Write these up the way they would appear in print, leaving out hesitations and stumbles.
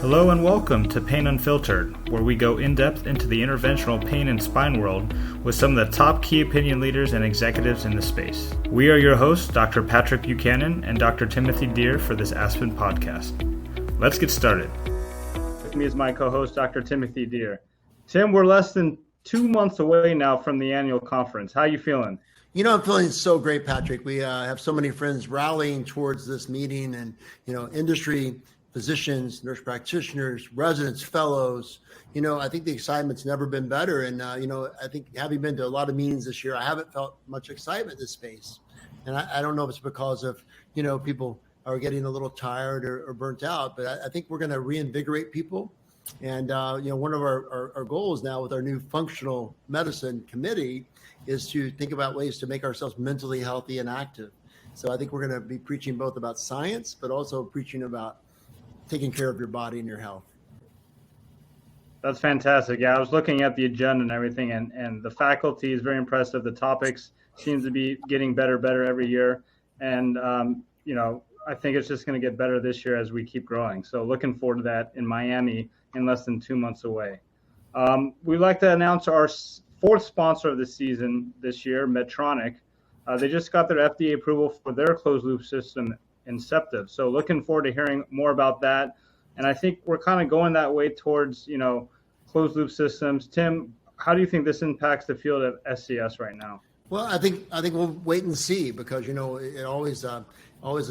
Hello and welcome to Pain Unfiltered, where we go in-depth into the interventional pain and spine world with some of the top key opinion leaders and executives in the space. We are your hosts, Dr. Patrick Buchanan and Dr. Timothy Deere for this Aspen podcast. Let's get started. With me is my co-host, Dr. Timothy Deere. Tim, we're less than 2 months away now from the annual conference. How are you feeling? You know, I'm feeling so great, Patrick. We have so many friends rallying towards this meeting and, industry, physicians, nurse practitioners, residents, fellows. I think the excitement's never been better. And, I think having been to a lot of meetings this year, I haven't felt much excitement in this space. And I don't know if it's because of, people are getting a little tired or burnt out, but I think we're going to reinvigorate people. And, one of our goals now with our new functional medicine committee is to think about ways to make ourselves mentally healthy and active. So I think we're going to be preaching both about science, but also preaching about taking care of your body and your health. That's fantastic. Yeah, I was looking at the agenda and everything, and the faculty is very impressive. The topics seems to be getting better every year. And, I think it's just going to get better this year as we keep growing. So looking forward to that in Miami in less than 2 months away. We'd like to announce our fourth sponsor of the season this year, Medtronic. They just got their FDA approval for their closed loop system, Inceptive. So looking forward to hearing more about that. And I think we're kind of going that way towards, closed loop systems. Tim, how do you think this impacts the field of SCS right now? Well, I think we'll wait and see because, it always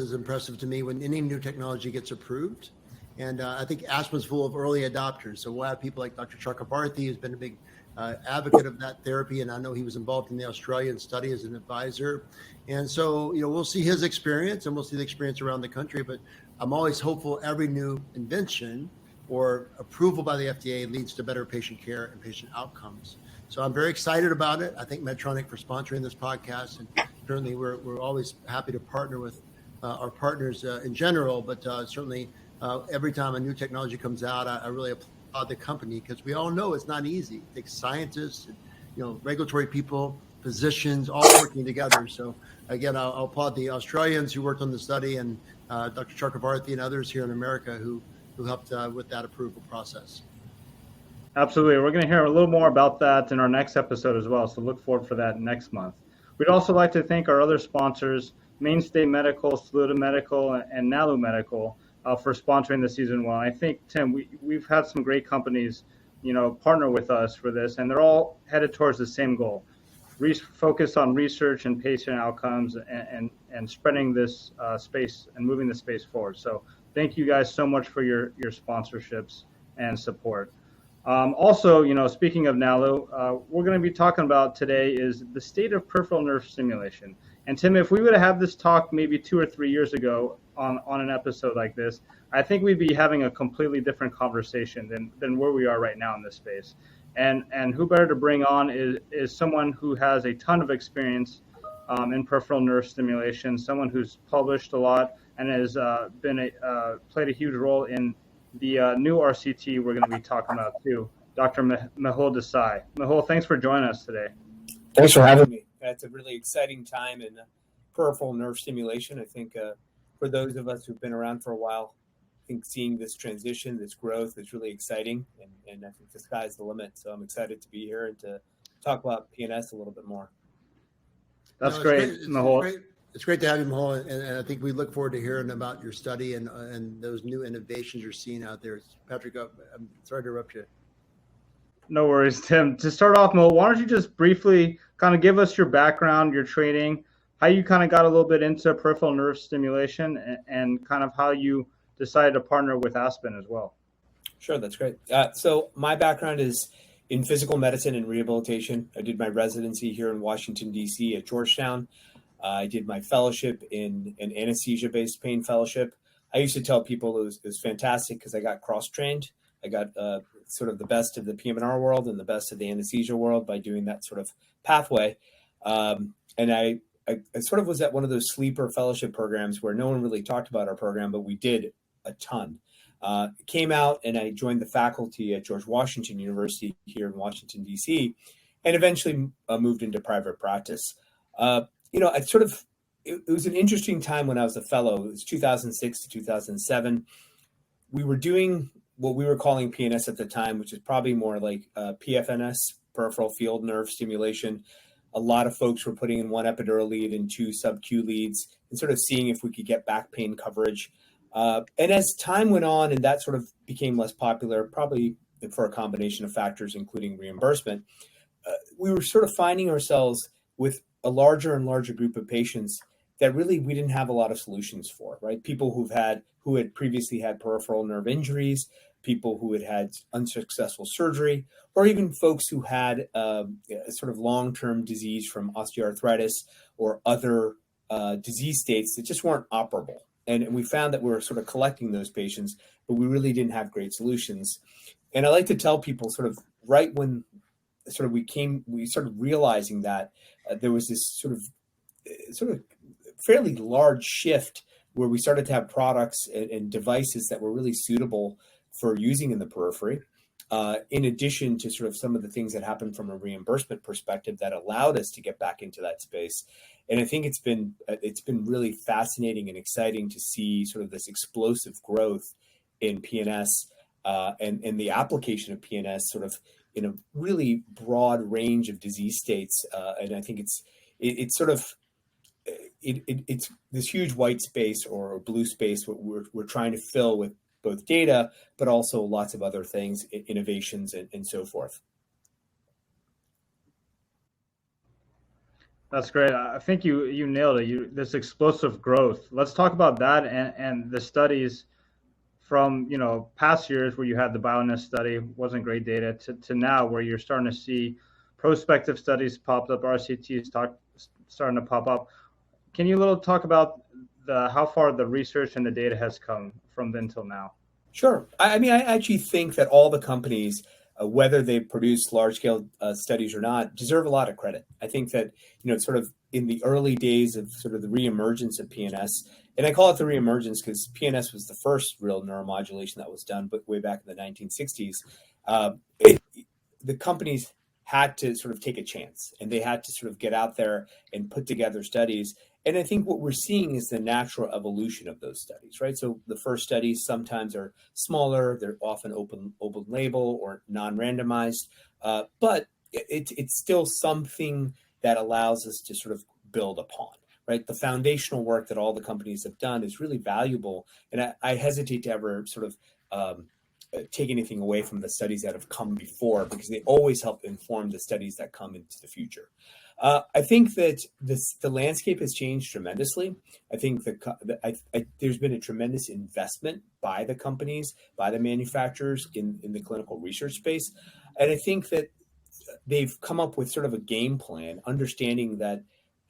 is impressive to me when any new technology gets approved. And I think Aspen's full of early adopters. So we'll have people like Dr. Chakravarthy, who's been a big advocate of that therapy. And I know he was involved in the Australian study as an advisor. And so, we'll see his experience and we'll see the experience around the country. But I'm always hopeful every new invention or approval by the FDA leads to better patient care and patient outcomes. So I'm very excited about it. I thank Medtronic for sponsoring this podcast. And certainly we're always happy to partner with our partners in general. But certainly every time a new technology comes out, I really applaud the company because we all know it's not easy. It takes scientists, and, regulatory people, physicians, all working together. So again, I'll applaud the Australians who worked on the study and Dr. Chakravarthy and others here in America who helped with that approval process. Absolutely. We're going to hear a little more about that in our next episode as well. So look forward for that next month. We'd also like to thank our other sponsors, Mainstay Medical, Saluda Medical, and Nalu Medical, for sponsoring the season one. I think, Tim, we've had some great companies, partner with us for this, and they're all headed towards the same goal. Focus on research and patient outcomes and spreading this space and moving the space forward. So thank you guys so much for your sponsorships and support. Also, speaking of NALU, we're going to be talking about today is the state of peripheral nerve stimulation. And Tim, if we would have had this talk maybe 2 or 3 years ago on an episode like this, I think we'd be having a completely different conversation than where we are right now in this space. And who better to bring on is someone who has a ton of experience in peripheral nerve stimulation, someone who's published a lot and has played a huge role in the new RCT we're going to be talking about too, Dr. Mehul Desai. Mehul, thanks for joining us today. Thanks for having me. It's a really exciting time in peripheral nerve stimulation. I think for those of us who've been around for a while, I think seeing this transition, this growth is really exciting, and I think the sky's the limit. So I'm excited to be here and to talk about PNS a little bit more. That's great, Mehul. It's great to have you, Mehul, and I think we look forward to hearing about your study and those new innovations you're seeing out there. Patrick, I'm sorry to interrupt you. No worries, Tim. To start off, Mehul, why don't you just briefly kind of give us your background, your training, how you kind of got a little bit into peripheral nerve stimulation, and kind of how you decided to partner with Aspen as well. Sure, that's great. So my background is in physical medicine and rehabilitation. I did my residency here in Washington, D.C. at Georgetown. I did my fellowship in an anesthesia-based pain fellowship. I used to tell people it was fantastic because I got cross-trained. I got sort of the best of the PM&R world and the best of the anesthesia world by doing that sort of pathway. And I sort of was at one of those sleeper fellowship programs where no one really talked about our program, but we did a ton. Came out and I joined the faculty at George Washington University here in Washington, D.C., and eventually moved into private practice. It was an interesting time when I was a fellow. It was 2006 to 2007. We were doing what we were calling PNS at the time, which is probably more like PFNS, peripheral field nerve stimulation. A lot of folks were putting in one epidural lead and two sub-Q leads and sort of seeing if we could get back pain coverage. And as time went on and that sort of became less popular, probably for a combination of factors, including reimbursement, we were sort of finding ourselves with a larger and larger group of patients that really we didn't have a lot of solutions for, right? People who had previously had peripheral nerve injuries, people who had had unsuccessful surgery, or even folks who had sort of long-term disease from osteoarthritis or other disease states that just weren't operable. And we found that we were sort of collecting those patients, but we really didn't have great solutions. And I like to tell people sort of right when sort of we started realizing that there was this sort of fairly large shift where we started to have products and devices that were really suitable for using in the periphery, in addition to sort of some of the things that happened from a reimbursement perspective that allowed us to get back into that space. And I think it's been really fascinating and exciting to see sort of this explosive growth in PNS and the application of PNS sort of in a really broad range of disease states. And I think it's sort of it's this huge white space or blue space we're trying to fill with both data, but also lots of other things, innovations, and so forth. That's great. I think you nailed it. This explosive growth. Let's talk about that and the studies from past years where you had the BioNest study, wasn't great data, to now where you're starting to see prospective studies popped up, RCTs starting to pop up. Can you talk about how far the research and the data has come from then till now? Sure. I mean, I actually think that all the companies, whether they produce large-scale studies or not, deserve a lot of credit. I think that, sort of in the early days of sort of the reemergence of PNS, and I call it the reemergence because PNS was the first real neuromodulation that was done, but way back in the 1960s, the companies had to sort of take a chance, and they had to sort of get out there and put together studies. And I think what we're seeing is the natural evolution of those studies, right? So the first studies sometimes are smaller, they're often open label or non-randomized, but it's still something that allows us to sort of build upon, right? The foundational work that all the companies have done is really valuable. And I hesitate to ever sort of take anything away from the studies that have come before, because they always help inform the studies that come into the future. I think that the landscape has changed tremendously. I think there's been a tremendous investment by the companies, by the manufacturers in the clinical research space. And I think that they've come up with sort of a game plan, understanding that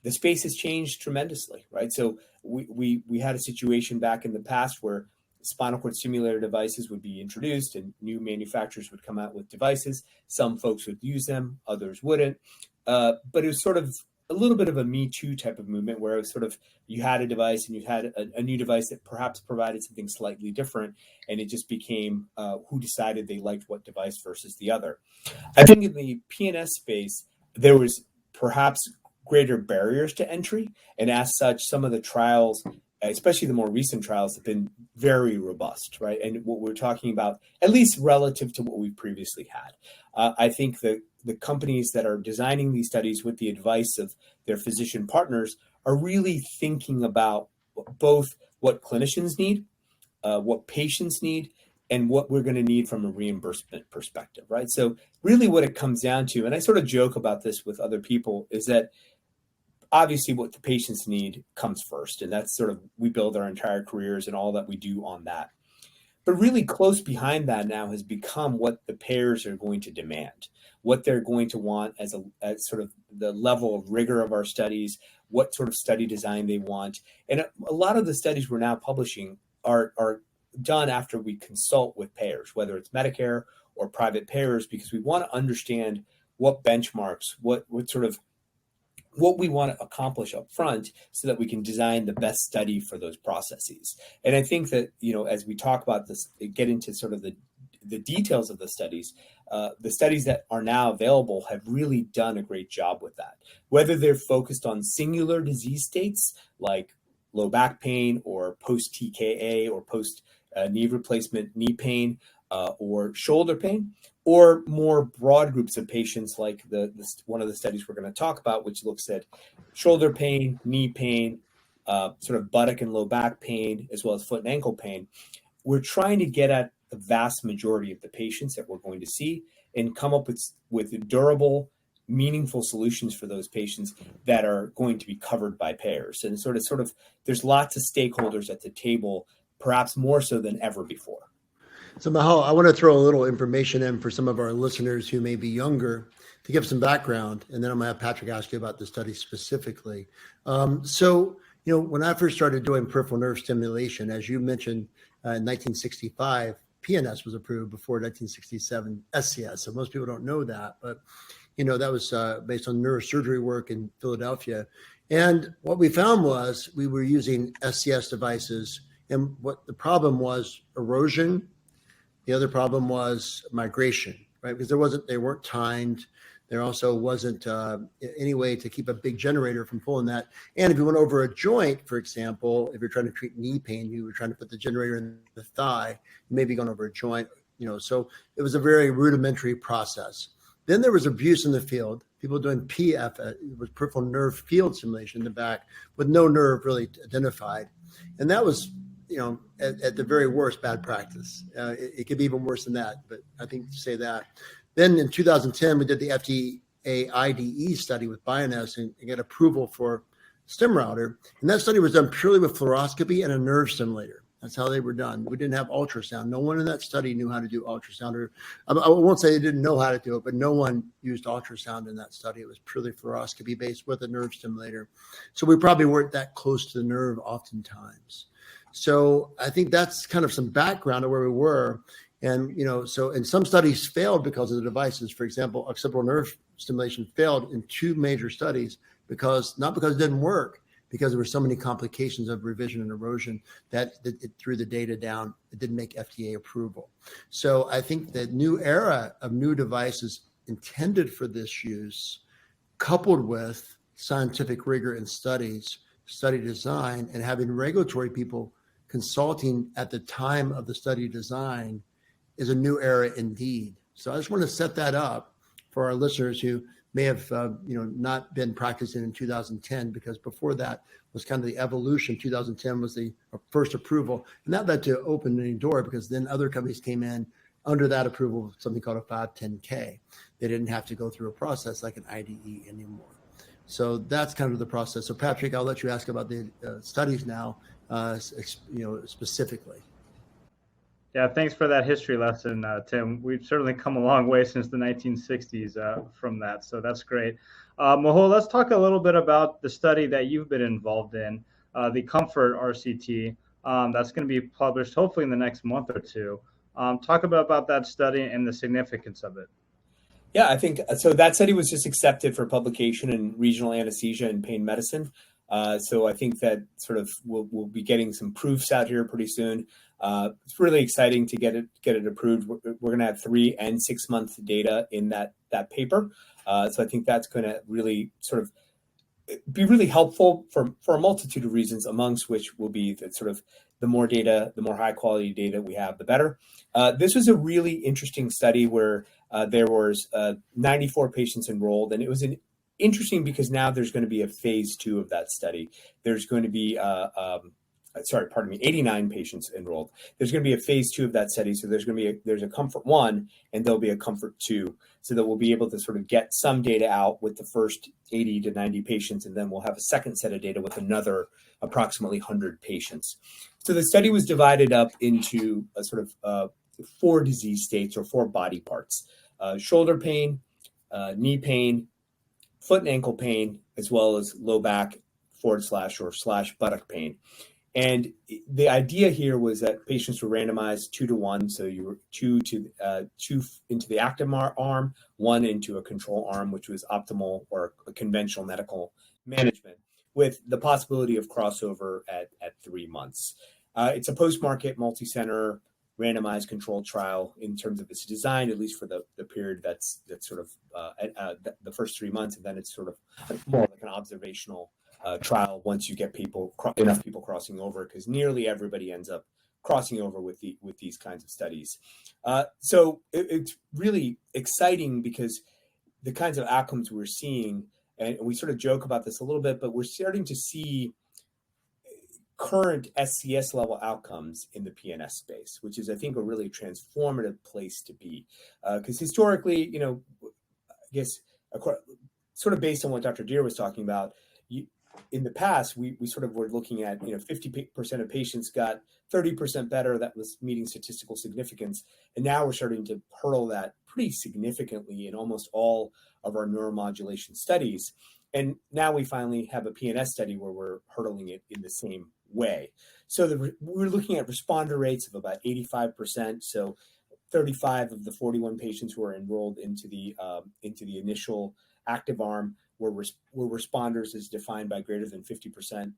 the space has changed tremendously, right? So we had a situation back in the past where spinal cord stimulator devices would be introduced and new manufacturers would come out with devices. Some folks would use them, others wouldn't. But it was sort of a little bit of a Me Too type of movement where it was sort of you had a device and you had a new device that perhaps provided something slightly different. And it just became who decided they liked what device versus the other. I think in the PNS space, there was perhaps greater barriers to entry. And as such, some of the trials, especially the more recent trials, have been very robust, right? And what we're talking about, at least relative to what we previously had. I think that the companies that are designing these studies with the advice of their physician partners are really thinking about both what clinicians need, what patients need, and what we're going to need from a reimbursement perspective, right? So really what it comes down to, and I sort of joke about this with other people, is that obviously what the patients need comes first. And that's sort of, we build our entire careers and all that we do on that. But really close behind that now has become what the payers are going to demand, what they're going to want as sort of the level of rigor of our studies, what sort of study design they want. And a lot of the studies we're now publishing are done after we consult with payers, whether it's Medicare or private payers, because we want to understand what benchmarks, what we want to accomplish up front so that we can design the best study for those processes. And I think that, as we talk about this, get into sort of the details of the studies that are now available have really done a great job with that. Whether they're focused on singular disease states like low back pain or post-TKA or post knee replacement knee pain, or shoulder pain, or more broad groups of patients like one of the studies we're going to talk about, which looks at shoulder pain, knee pain, sort of buttock and low back pain, as well as foot and ankle pain. We're trying to get at the vast majority of the patients that we're going to see and come up with durable, meaningful solutions for those patients that are going to be covered by payers. And sort of, there's lots of stakeholders at the table, perhaps more so than ever before. So Mehul, I want to throw a little information in for some of our listeners who may be younger to give some background, and then I'm going to have Patrick ask you about the study specifically. When I first started doing peripheral nerve stimulation, as you mentioned, in 1965, PNS was approved before 1967 SCS. So most people don't know that, but that was based on neurosurgery work in Philadelphia. And what we found was we were using SCS devices, and what the problem was erosion. The other problem was migration, right? Because they weren't timed. There also wasn't any way to keep a big generator from pulling that. And if you went over a joint, for example, if you're trying to treat knee pain, you were trying to put the generator in the thigh, you may be going over a joint, so it was a very rudimentary process. Then there was abuse in the field, people doing PF, it was peripheral nerve field stimulation in the back with no nerve really identified. And that was, at the very worst, bad practice. It could be even worse than that, but I think to say that. Then in 2010, we did the FDA IDE study with Buchanan and got approval for StimRouter. And that study was done purely with fluoroscopy and a nerve stimulator. That's how they were done. We didn't have ultrasound. No one in that study knew how to do ultrasound. Or I won't say they didn't know how to do it, but no one used ultrasound in that study. It was purely fluoroscopy based with a nerve stimulator. So we probably weren't that close to the nerve oftentimes. So I think that's kind of some background of where we were. And, and some studies failed because of the devices. For example, occipital nerve stimulation failed in 2 major studies not because it didn't work, because there were so many complications of revision and erosion that it threw the data down. It didn't make FDA approval. So I think the new era of new devices intended for this use, coupled with scientific rigor in studies, study design, and having regulatory people consulting at the time of the study design, is a new era indeed. So I just want to set that up for our listeners who may have not been practicing in 2010, because before that was kind of the evolution. 2010 was the first approval, and that led to opening a door, because then other companies came in under that approval, something called a 510K. They didn't have to go through a process like an IDE anymore. So that's kind of the process. So Patrick, I'll let you ask about the studies now, specifically. Yeah, thanks for that history lesson, Tim. We've certainly come a long way since the 1960s from that, so that's great. Mehul, let's talk a little bit about the study that you've been involved in, the Comfort RCT. That's going to be published hopefully in the next month or two. Talk about that study and the significance of it. Yeah, I think so. That study was just accepted for publication in Regional Anesthesia and Pain Medicine. So I think that sort of we'll be getting some proofs out here pretty soon. It's really exciting to get it approved. We're going to have 3 and 6 month data in that paper. So I think that's going to really sort of be really helpful for a multitude of reasons, amongst which will be that sort of the more data, the more high quality data we have, the better. This was a really interesting study where there was 94 patients enrolled, and it was interesting because now there's going to be a phase 2 of that study. There's going to be 89 patients enrolled. There's going to be a phase 2 of that study. So there's a Comfort 1 and there'll be a Comfort 2, so that we'll be able to sort of get some data out with the first 80 to 90 patients. And then we'll have a second set of data with another approximately 100 patients. So the study was divided up into a sort of 4 disease states or 4 body parts: shoulder pain, knee pain, foot and ankle pain, as well as low back / buttock pain. And the idea here was that patients were randomized 2 to 1. So you were 2 into the active arm, 1 into a control arm, which was optimal or conventional medical management, with the possibility of crossover at 3 months. It's a post-market, multi-center, randomized controlled trial in terms of its design, at least for the period that's sort of the first 3 months, and then it's sort of more like an observational trial once you get enough people crossing over, because nearly everybody ends up crossing over with these kinds of studies. So it's really exciting because the kinds of outcomes we're seeing, and we sort of joke about this a little bit, but we're starting to see current SCS level outcomes in the PNS space, which is, I think, a really transformative place to be. Because historically, I guess, sort of based on what Dr. Deere was talking about, in the past, we sort of were looking at, 50% of patients got 30% better. That was meeting statistical significance. And now we're starting to hurdle that pretty significantly in almost all of our neuromodulation studies. And now we finally have a PNS study where we're hurdling it in the same way. So we're looking at responder rates of about 85%. So 35 of the 41 patients who are enrolled into the initial active arm were responders as defined by greater than 50%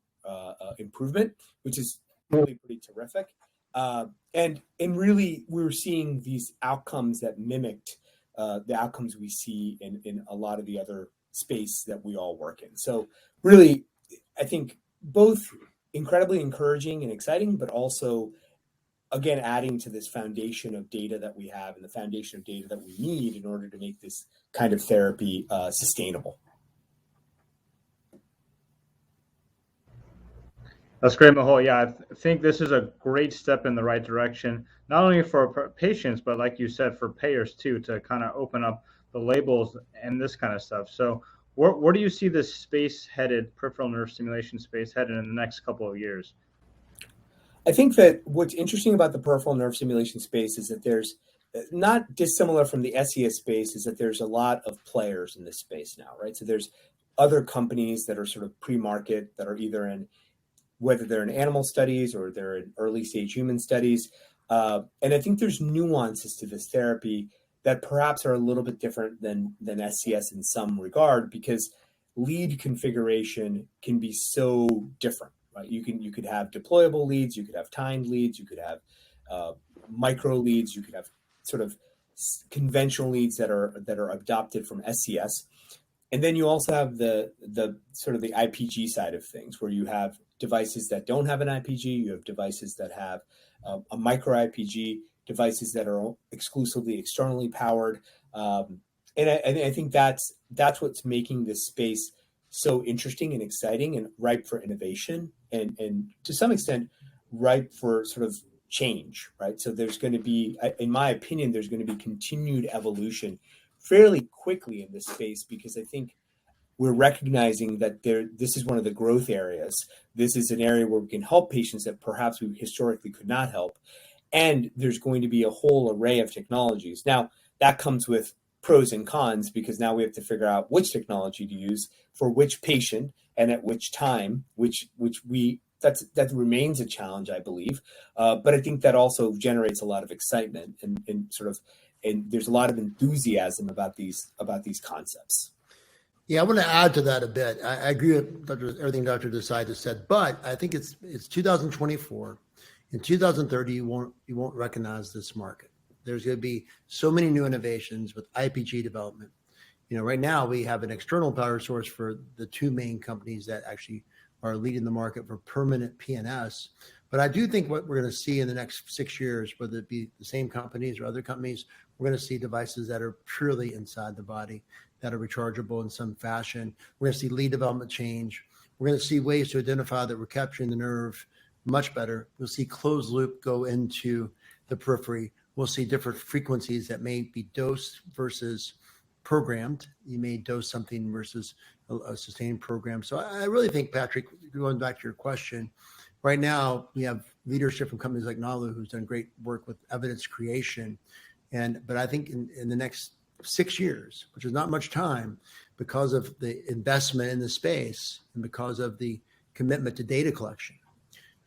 improvement, which is really pretty terrific. And really, we're seeing these outcomes that mimicked the outcomes we see in a lot of the other space that we all work in. So really, I think both incredibly encouraging and exciting, but also, again, adding to this foundation of data that we have and the foundation of data that we need in order to make this kind of therapy sustainable. That's great, Mehul. Yeah, I think this is a great step in the right direction, not only for patients, but like you said, for payers too, to kind of open up the labels and this kind of stuff. So where do you see this space headed, peripheral nerve stimulation space headed in the next couple of years? I think that what's interesting about the peripheral nerve stimulation space is that there's, not dissimilar from the SES space, is that there's a lot of players in this space now, right? So there's other companies that are sort of pre-market that are either in, whether they're in animal studies or they're in early stage human studies. And I think there's nuances to this therapy that perhaps are a little bit different than SCS in some regard, because lead configuration can be so different, right? You could have deployable leads, you could have timed leads, you could have micro leads, you could have sort of conventional leads that are adopted from SCS. And then you also have the sort of the IPG side of things, where you have devices that don't have an IPG, you have devices that have a micro IPG, devices that are exclusively externally powered. And I think that's what's making this space so interesting and exciting and ripe for innovation, and to some extent ripe for sort of change, right? So there's going to be, in my opinion, there's going to be continued evolution fairly quickly in this space, because I think we're recognizing that this is one of the growth areas. This is an area where we can help patients that perhaps we historically could not help. And there's going to be a whole array of technologies. Now, that comes with pros and cons, because now we have to figure out which technology to use for which patient and at which time, that remains a challenge, I believe. But I think that also generates a lot of excitement and there's a lot of enthusiasm about these concepts. Yeah, I want to add to that a bit. I agree with everything Dr. Desai just said, but I think it's 2024. In 2030, you won't recognize this market. There's going to be so many new innovations with IPG development. Right now we have an external power source for the two main companies that actually are leading the market for permanent PNS. But I do think what we're going to see in the next 6 years, whether it be the same companies or other companies, we're going to see devices that are purely inside the body, that are rechargeable in some fashion. We're going to see lead development change. We're going to see ways to identify that we're capturing the nerve much better. We'll see closed loop go into the periphery. We'll see different frequencies that may be dosed versus programmed. You may dose something versus a sustained program. So I really think, Patrick, going back to your question, right now we have leadership from companies like Nalu, who's done great work with evidence creation. But I think in the next 6 years, which is not much time, because of the investment in the space and because of the commitment to data collection,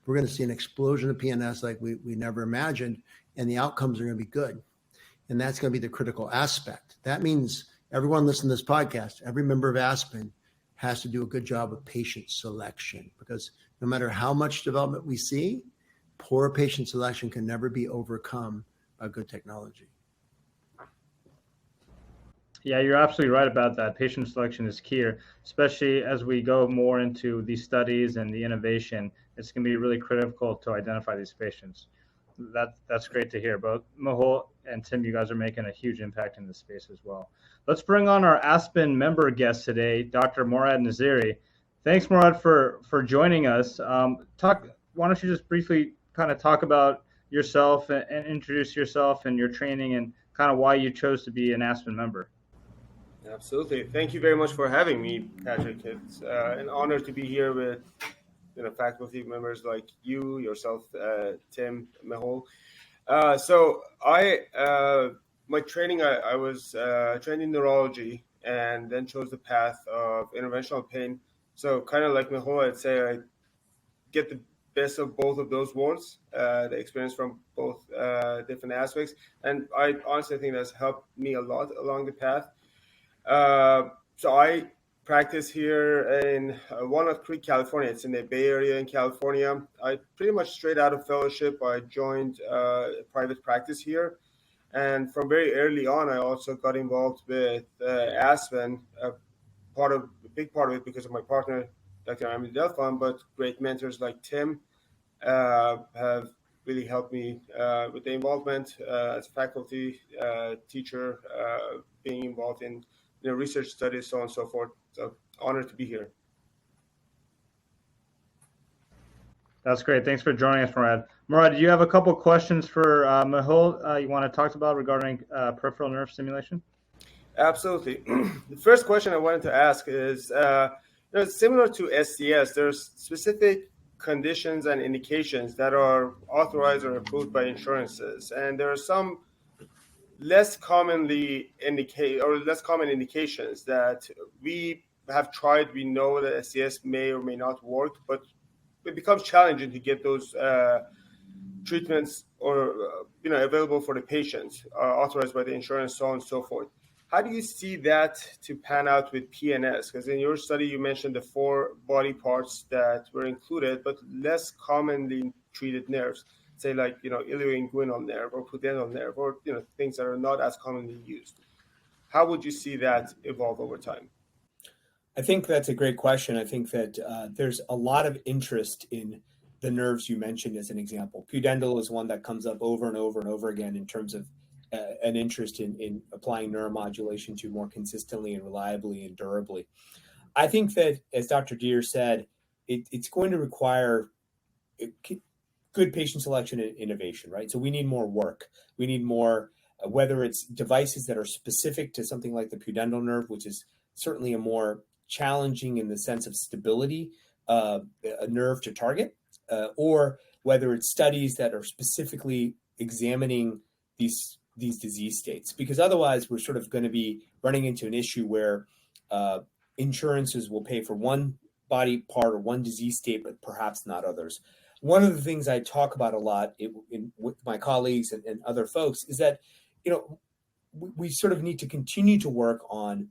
we're going to see an explosion of PNS like we never imagined, and the outcomes are going to be good. And that's going to be the critical aspect. That means everyone listening to this podcast, every member of Aspen has to do a good job of patient selection, because no matter how much development we see, poor patient selection can never be overcome by good technology. Yeah, you're absolutely right about that. Patient selection is key, especially as we go more into these studies and the innovation. It's going to be really critical to identify these patients. That's great to hear. Both Mehul and Tim, you guys are making a huge impact in this space as well. Let's bring on our Aspen member guest today, Dr. Morad Naziri. Thanks, Morad, for joining us. Why don't you just briefly kind of talk about yourself and introduce yourself and your training and kind of why you chose to be an Aspen member. Absolutely. Thank you very much for having me, Patrick. It's an honor to be here with faculty members like you, yourself, Tim, Mehul. My training, I was trained in neurology and then chose the path of interventional pain. So kind of like Mehul, I'd say I get the best of both of those worlds, the experience from both different aspects. And I honestly think that's helped me a lot along the path. So I practice here in Walnut Creek, California. It's in the Bay Area in California. I pretty much straight out of fellowship, I joined private practice here. And from very early on, I also got involved with Aspen, a big part of it because of my partner, Dr. Amity Delphon, but great mentors like Tim have really helped me with the involvement as a faculty, teacher, being involved in research studies, so on and so forth. So honored to be here. That's great. Thanks for joining us, Murad. Murad, do you have a couple questions for Mehul you want to talk about regarding peripheral nerve stimulation? Absolutely. The first question I wanted to ask is, similar to SCS, there's specific conditions and indications that are authorized or approved by insurances, and there are some less common indications that we have tried. We know that SCS may or may not work, but it becomes challenging to get those treatments or available for the patients, authorized by the insurance, so on and so forth. How do you see that to pan out with PNS? Because in your study you mentioned the 4 body parts that were included, but less commonly treated nerves, say like ilioinguinal nerve or pudendal nerve, or things that are not as commonly used. How would you see that evolve over time? I think that's a great question. I think that there's a lot of interest in the nerves you mentioned as an example. Pudendal is one that comes up over and over and over again in terms of an interest in applying neuromodulation to more consistently and reliably and durably. I think that, as Dr. Deere said, it's going to require good patient selection and innovation, right? So we need more work. We need more, whether it's devices that are specific to something like the pudendal nerve, which is certainly a more challenging in the sense of stability, a nerve to target, or whether it's studies that are specifically examining these disease states, because otherwise we're sort of going to be running into an issue where insurances will pay for one body part or one disease state, but perhaps not others. One of the things I talk about a lot with my colleagues and other folks is that, we sort of need to continue to work on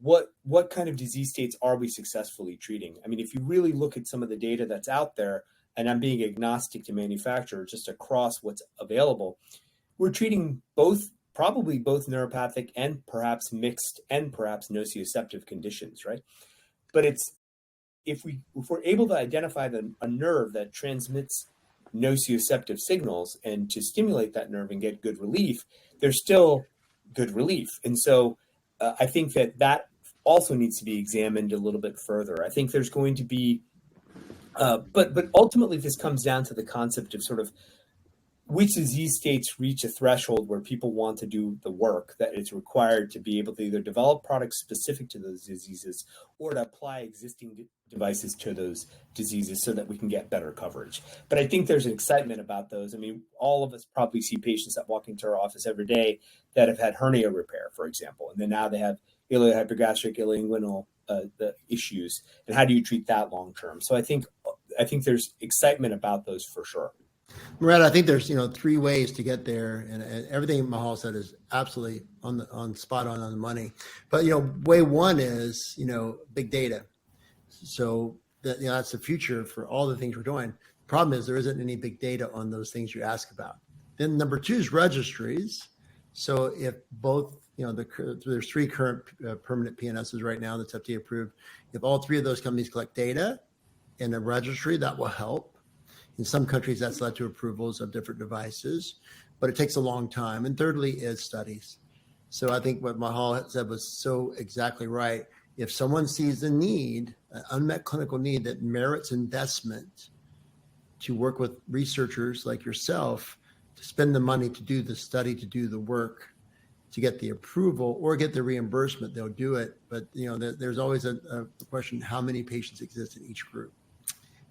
what kind of disease states are we successfully treating. I mean, if you really look at some of the data that's out there, and I'm being agnostic to manufacturer, just across what's available, we're treating probably both neuropathic and perhaps mixed and perhaps nociceptive conditions, right? But if we're able to identify a nerve that transmits nociceptive signals and to stimulate that nerve and get good relief, there's still good relief. And so I think that also needs to be examined a little bit further. I think there's going to be, but ultimately this comes down to the concept of sort of which disease states reach a threshold where people want to do the work that is required to be able to either develop products specific to those diseases or to apply existing devices to those diseases so that we can get better coverage. But I think there's an excitement about those. I mean, all of us probably see patients that walk into our office every day that have had hernia repair, for example, and then now they have iliohypogastric, ilioinguinal the issues, and how do you treat that long term? So I think there's excitement about those for sure. Murad, I think there's 3 ways to get there, and everything Mehul said is absolutely on spot on the money. But way one is big data. So that's the future for all the things we're doing. The problem is there isn't any big data on those things you ask about. Then number 2 is registries. So if both there's 3 current permanent PNSs right now that's FDA approved. If all 3 of those companies collect data in a registry, that will help. In some countries, that's led to approvals of different devices, but it takes a long time. And thirdly is studies. So I think what Mehul said was so exactly right. If someone sees a need, an unmet clinical need that merits investment, to work with researchers like yourself to spend the money to do the study, to do the work, to get the approval or get the reimbursement, they'll do it. But there's always a question: how many patients exist in each group?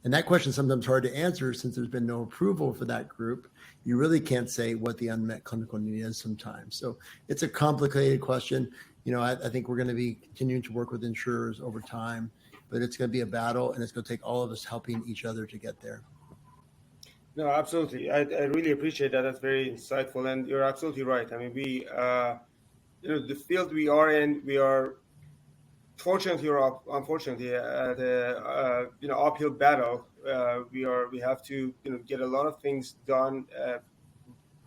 And that question is sometimes hard to answer since there's been no approval for that group. You really can't say what the unmet clinical need is sometimes. So it's a complicated question. I think we're going to be continuing to work with insurers over time, but it's going to be a battle, and it's going to take all of us helping each other to get there. No, absolutely. I really appreciate that. That's very insightful, and you're absolutely right. I mean, we, the field we are in, we are fortunately or unfortunately at a uphill battle. We have to get a lot of things done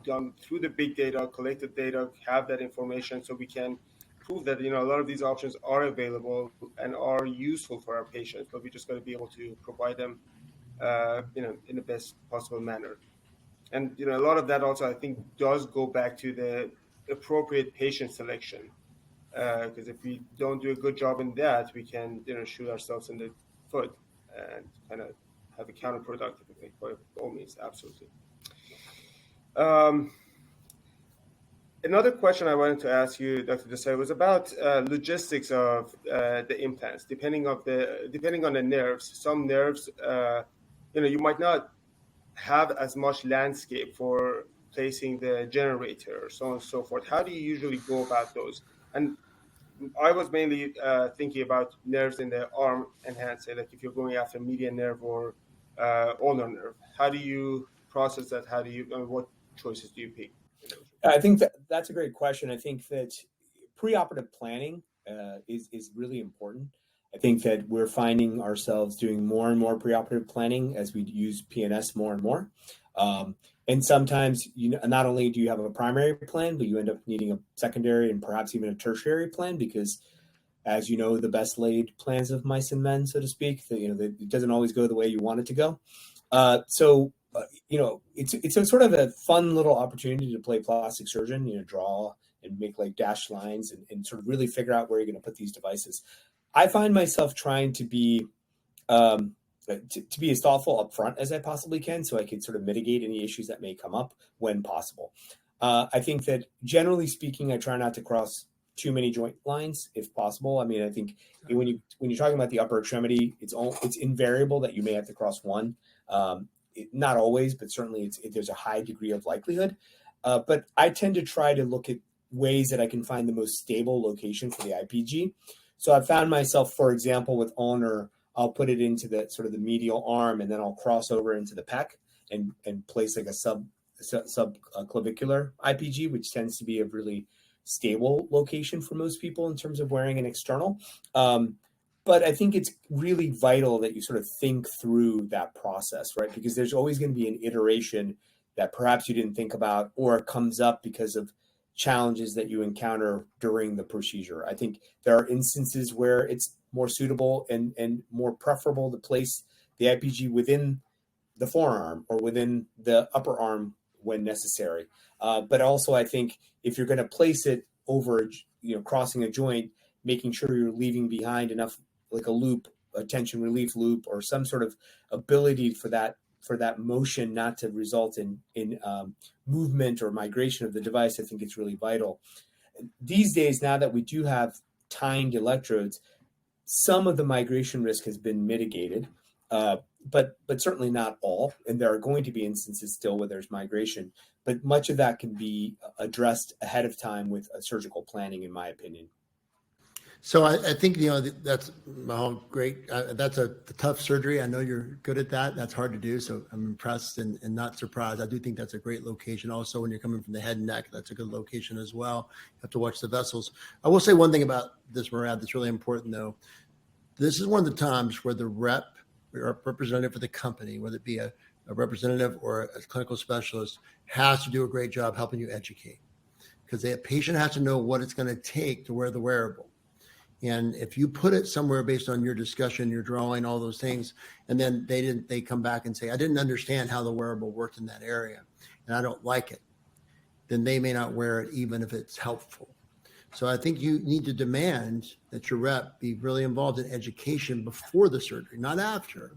through the big data, collect the data, have that information, so we can prove that a lot of these options are available and are useful for our patients. But we just got to be able to provide them in the best possible manner. And a lot of that also, I think, does go back to the appropriate patient selection. Because if we don't do a good job in that, we can shoot ourselves in the foot and kind of have a counterproductive effect. By all means, absolutely. Another question I wanted to ask you, Dr. Desai, was about logistics of the implants. Depending on the nerves, some nerves, you might not have as much landscape for placing the generator, so on and so forth. How do you usually go about those? And I was mainly thinking about nerves in the arm and hand, say, like if you're going after median nerve or ulnar nerve. How do you process that? What choices do you pick? I think that's a great question. I think that preoperative planning is really important. I think that we're finding ourselves doing more and more preoperative planning as we use PNS more and more. And sometimes, not only do you have a primary plan, but you end up needing a secondary and perhaps even a tertiary plan because, as you know, the best laid plans of mice and men, so to speak, it doesn't always go the way you want it to go. It's a sort of a fun little opportunity to play plastic surgeon, draw and make like dashed lines and sort of really figure out where you're going to put these devices. I find myself trying to be as thoughtful up front as I possibly can so I can sort of mitigate any issues that may come up when possible. I think that generally speaking, I try not to cross too many joint lines if possible. I mean, I think when you're talking about the upper extremity, it's invariable that you may have to cross one. Not always, but certainly there's a high degree of likelihood. But I tend to try to look at ways that I can find the most stable location for the IPG. So I found myself, for example, with ulnar, I'll put it into the sort of the medial arm, and then I'll cross over into the pec and place like a subclavicular IPG, which tends to be a really stable location for most people in terms of wearing an external. But I think it's really vital that you sort of think through that process, right? Because there's always going to be an iteration that perhaps you didn't think about or comes up because of challenges that you encounter during the procedure. I think there are instances where it's more suitable and more preferable to place the IPG within the forearm or within the upper arm when necessary. But also, I think if you're going to place it over, crossing a joint, making sure you're leaving behind enough, like a loop, a tension relief loop, or some sort of ability for that motion not to result in movement or migration of the device. I think it's really vital. These days, now that we do have timed electrodes, some of the migration risk has been mitigated, but certainly not all. And there are going to be instances still where there's migration, but much of that can be addressed ahead of time with surgical planning, in my opinion. So I think, that's great. That's a tough surgery. I know you're good at that. That's hard to do. So I'm impressed and not surprised. I do think that's a great location. Also, when you're coming from the head and neck, that's a good location as well. You have to watch the vessels. I will say one thing about this, Murad, that's really important, though. This is one of the times where the rep or representative for the company, whether it be a representative or a clinical specialist, has to do a great job helping you educate. Because the patient has to know what it's going to take to wear the wearable. And if you put it somewhere based on your discussion, your drawing, all those things, and then they come back and say, I didn't understand how the wearable worked in that area, and I don't like it, then they may not wear it even if it's helpful. So I think you need to demand that your rep be really involved in education before the surgery, not after.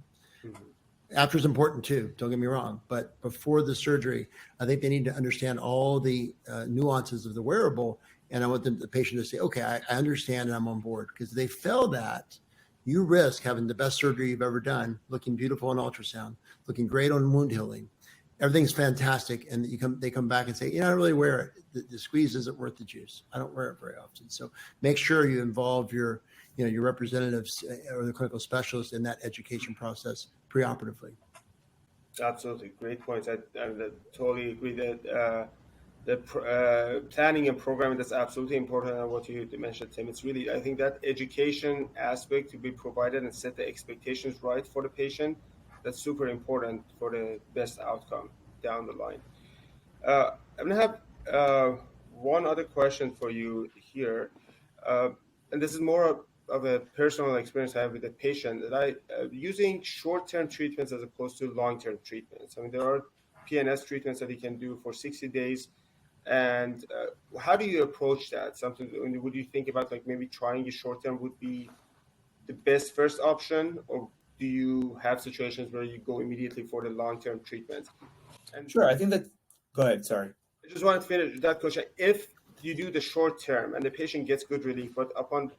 After is important too, don't get me wrong, but before the surgery, I think they need to understand all the nuances of the wearable. And I want the patient to say, okay, I understand and I'm on board. Because if they fail that, you risk having the best surgery you've ever done, looking beautiful on ultrasound, looking great on wound healing. Everything's fantastic. And they come back and say, I don't really wear it. The squeeze isn't worth the juice. I don't wear it very often. So make sure you involve your representatives or the clinical specialists in that education process preoperatively. Absolutely, great points. I totally agree that the planning and programming, that's absolutely important. And what you mentioned, Tim, it's really, I think that education aspect to be provided and set the expectations right for the patient, that's super important for the best outcome down the line. I'm going to have one other question for you here. And this is more of a personal experience I have with a patient, that I using short-term treatments as opposed to long-term treatments. I mean, there are PNS treatments that you can do for 60 days. And how do you approach that? Would you think about like maybe trying a short-term would be the best first option, or do you have situations where you go immediately for the long-term treatment? And sure, I think that. Go ahead. Sorry. I just wanted to finish that question. If you do the short-term and the patient gets good relief, but upon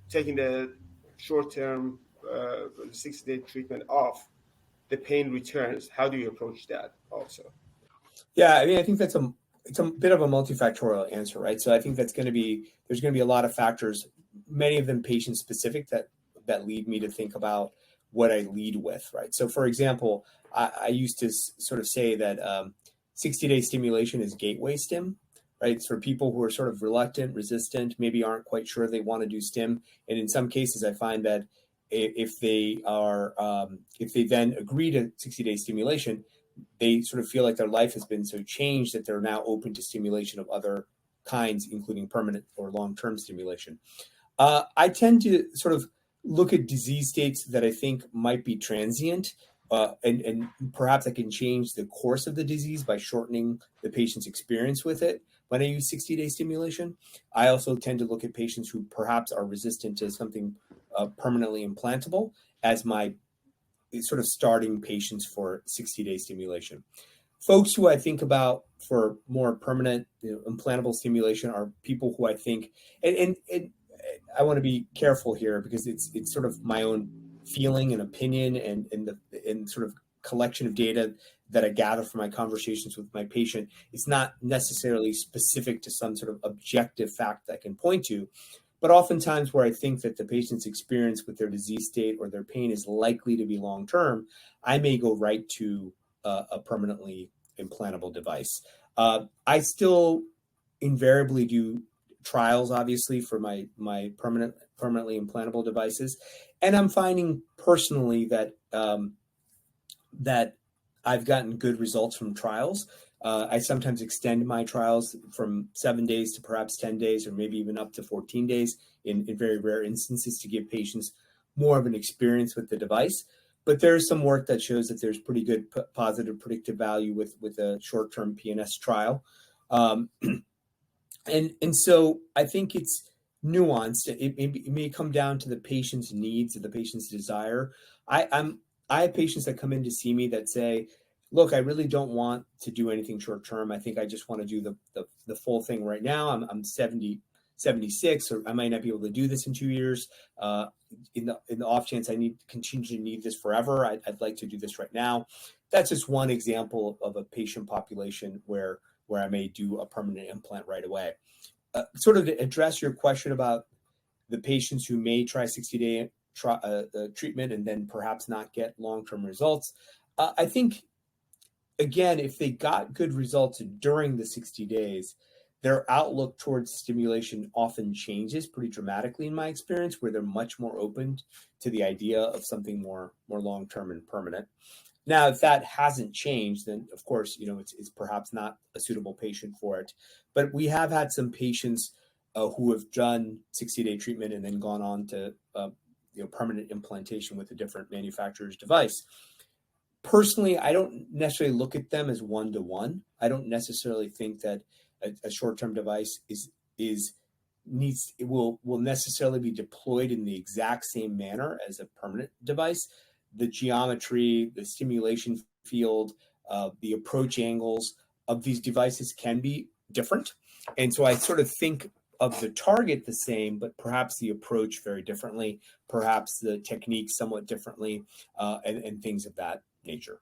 taking the short-term 60-day treatment off, the pain returns. How do you approach that also? Yeah, I mean, I think it's a bit of a multifactorial answer, right? So I think there's going to be a lot of factors, many of them patient-specific, that lead me to think about what I lead with, right? So for example, I used to sort of say that 60-day stimulation is gateway stim, right? It's for people who are sort of reluctant, resistant, maybe aren't quite sure they want to do stim. And in some cases, I find that if they then agree to 60-day stimulation, they sort of feel like their life has been so changed that they're now open to stimulation of other kinds, including permanent or long-term stimulation. I tend to sort of look at disease states that I think might be transient, and perhaps I can change the course of the disease by shortening the patient's experience with it when I use 60-day stimulation. I also tend to look at patients who perhaps are resistant to something permanently implantable as my sort of starting patients for 60-day stimulation. Folks who I think about for more permanent, implantable stimulation are people who I think, and I want to be careful here because it's sort of my own feeling and opinion and sort of collection of data that I gather from my conversations with my patient. It's not necessarily specific to some sort of objective fact that I can point to, but oftentimes where I think that the patient's experience with their disease state or their pain is likely to be long-term, I may go right to a permanently implantable device. I still invariably do trials, obviously, for my permanently implantable devices, and I'm finding personally that that I've gotten good results from trials. I sometimes extend my trials from 7 days to perhaps 10 days, or maybe even up to 14 days in very rare instances to give patients more of an experience with the device. But there's some work that shows that there's pretty good positive predictive value with a short-term PNS trial. And so I think it's nuanced. It may come down to the patient's needs or the patient's desire. I have patients that come in to see me that say, look, I really don't want to do anything short term. I think I just want to do the full thing right now. I'm 76, or I might not be able to do this in 2 years. In the off chance I continue to need this forever, I'd like to do this right now. That's just one example of a patient population where I may do a permanent implant right away. Sort of to address your question about the patients who may try 60-day treatment and then perhaps not get long-term results, I think, again, if they got good results during the 60 days, their outlook towards stimulation often changes pretty dramatically in my experience, where they're much more open to the idea of something more long-term and permanent. Now, if that hasn't changed, then of course, it's perhaps not a suitable patient for it. But we have had some patients who have done 60-day treatment and then gone on to permanent implantation with a different manufacturer's device. Personally, I don't necessarily look at them as one-to-one. I don't necessarily think that a short-term device will necessarily be deployed in the exact same manner as a permanent device. The geometry, the stimulation field, the approach angles of these devices can be different. And so I sort of think of the target the same, but perhaps the approach very differently, perhaps the technique somewhat differently, and things of that nature.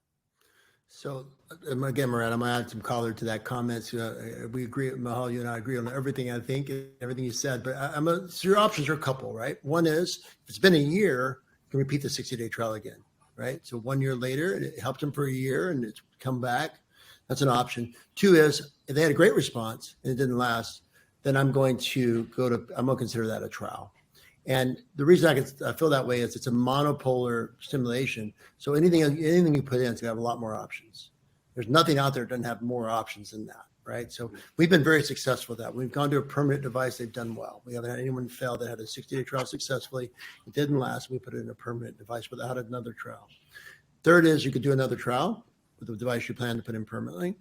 So again, Murad, I'm going to add some color to that comment. We agree, Mehul, you and I agree on everything, I think, everything you said, but so your options are a couple, right? One is, if it's been a year, you can repeat the 60-day trial again, right? So 1 year later, it helped them for a year and it's come back. That's an option. Two is, if they had a great response and it didn't last, then I'm going to consider that a trial. And the reason I feel that way is it's a monopolar stimulation. So anything you put in, it's going to have a lot more options. There's nothing out there that doesn't have more options than that, right? So we've been very successful with that. We've gone to a permanent device. They've done well. We haven't had anyone fail that had a 60-day trial successfully. It didn't last. We put it in a permanent device without another trial. Third is you could do another trial with the device you plan to put in permanently.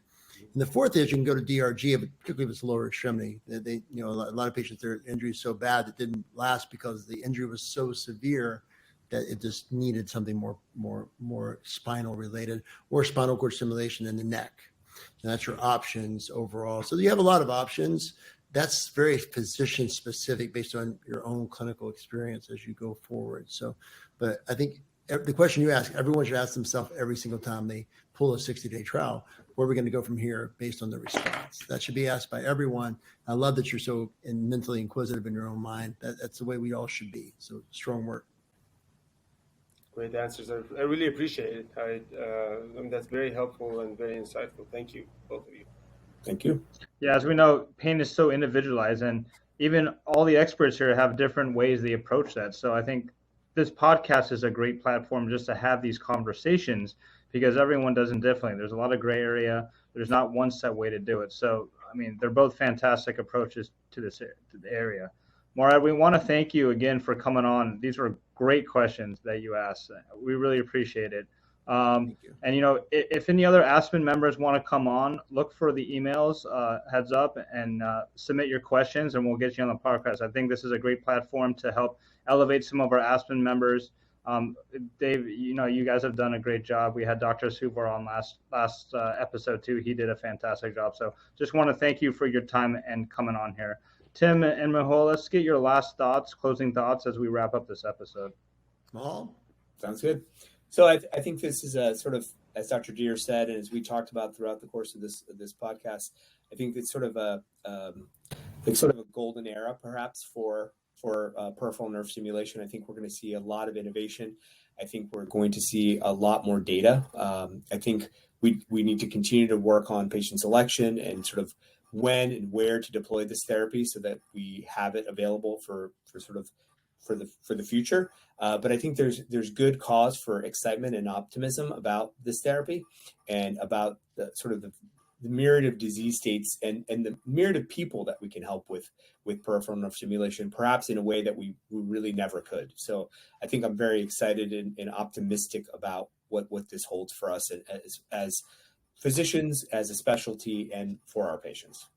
And the fourth is you can go to DRG, particularly if it's lower extremity. A lot of patients, their injury is so bad that didn't last because the injury was so severe that it just needed something more spinal related, or spinal cord stimulation in the neck. And that's your options overall. So you have a lot of options. That's very physician specific based on your own clinical experience as you go forward. So, but I think the question you ask, everyone should ask themselves every single time they pull a 60-day trial, where are we going to go from here based on the response? That should be asked by everyone. I love that you're so mentally inquisitive in your own mind. That's the way we all should be. So strong work. Great answers. I really appreciate it. That's very helpful and very insightful. Thank you, both of you. Thank you. Yeah, as we know, pain is so individualized, and even all the experts here have different ways they approach that. So I think this podcast is a great platform just to have these conversations, because everyone does it differently. There's a lot of gray area. There's not one set way to do it. So, I mean, they're both fantastic approaches to the area. Murad, we want to thank you again for coming on. These were great questions that you asked. We really appreciate it. And, if any other Aspen members want to come on, look for the emails, heads up, and submit your questions, and we'll get you on the podcast. I think this is a great platform to help elevate some of our Aspen members. Dave, you guys have done a great job. We had Dr. Subar on last episode too. He did a fantastic job. So just want to thank you for your time and coming on here. Tim and Mehul, let's get your last thoughts, closing thoughts as we wrap up this episode. Mehul? Sounds good. So I think this is a sort of, as Dr. Deere said, and as we talked about throughout the course of this podcast, I think it's sort of a golden era, perhaps, for peripheral nerve stimulation. I think we're going to see a lot of innovation. I think we're going to see a lot more data. I think we need to continue to work on patient selection and sort of when and where to deploy this therapy so that we have it available for the future. But I think there's good cause for excitement and optimism about this therapy and about the myriad of disease states and the myriad of people that we can help with peripheral nerve stimulation, perhaps in a way that we really never could. So I think I'm very excited and optimistic about what this holds for us as physicians, as a specialty, and for our patients.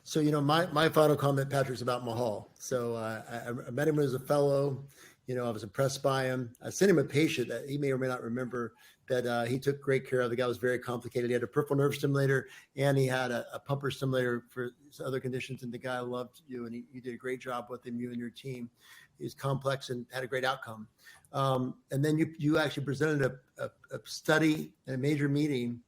So, my final comment, Patrick, is about Mehul. So I met him as a fellow. I was impressed by him. I sent him a patient that he may or may not remember that he took great care of. The guy was very complicated. He had a peripheral nerve stimulator, and he had a pumper stimulator for other conditions. And the guy loved you, and you did a great job with him, you and your team. He was complex and had a great outcome. And then you actually presented a study at a major meeting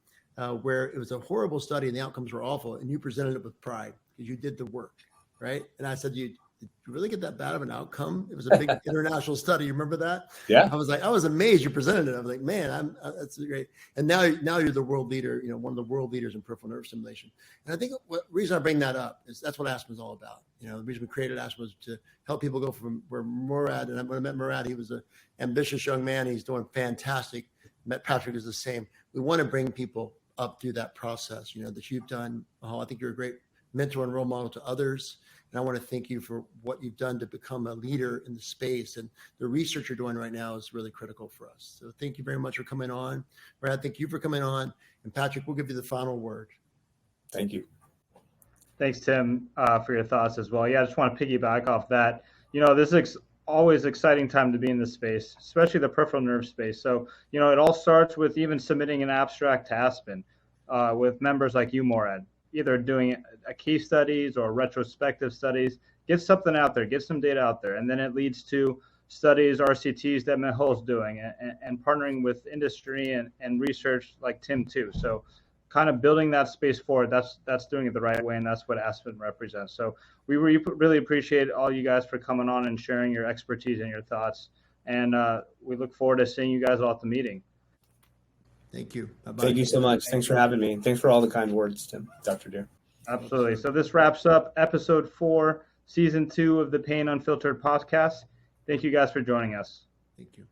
where it was a horrible study and the outcomes were awful, and you presented it with pride because you did the work, right? And I said, did you really get that bad of an outcome? It was a big international study. You remember that? Yeah. I was amazed you presented it. I was like, man, that's great. And now you're the world leader, one of the world leaders in peripheral nerve stimulation. And I think the reason I bring that up is that's what Aspen is all about. The reason we created Aspen was to help people go from where Murad, and when I met Murad, he was an ambitious young man. He's doing fantastic. Met Patrick is the same. We want to bring people up through that process, that you've done. I think you're a great mentor and role model to others. And I want to thank you for what you've done to become a leader in the space. And the research you're doing right now is really critical for us. So thank you very much for coming on. Brad, thank you for coming on. And Patrick, we'll give you the final word. Thank you. Thanks, Tim, for your thoughts as well. Yeah, I just want to piggyback off that. This is always exciting time to be in this space, especially the peripheral nerve space. So, it all starts with even submitting an abstract to Aspen with members like you, Morad, either doing a case studies or retrospective studies. Get something out there, get some data out there. And then it leads to studies, RCTs that Mehul's doing and partnering with industry and research like Tim too. So kind of building that space forward, that's doing it the right way, and that's what Aspen represents. So we really appreciate all you guys for coming on and sharing your expertise and your thoughts. And we look forward to seeing you guys all at the meeting. Thank you. Bye-bye. Thank you so much. Thanks for having me. Thanks for all the kind words, Tim, Dr. Deer. Absolutely. So this wraps up episode 4, season 2 of the Pain Unfiltered podcast. Thank you guys for joining us. Thank you.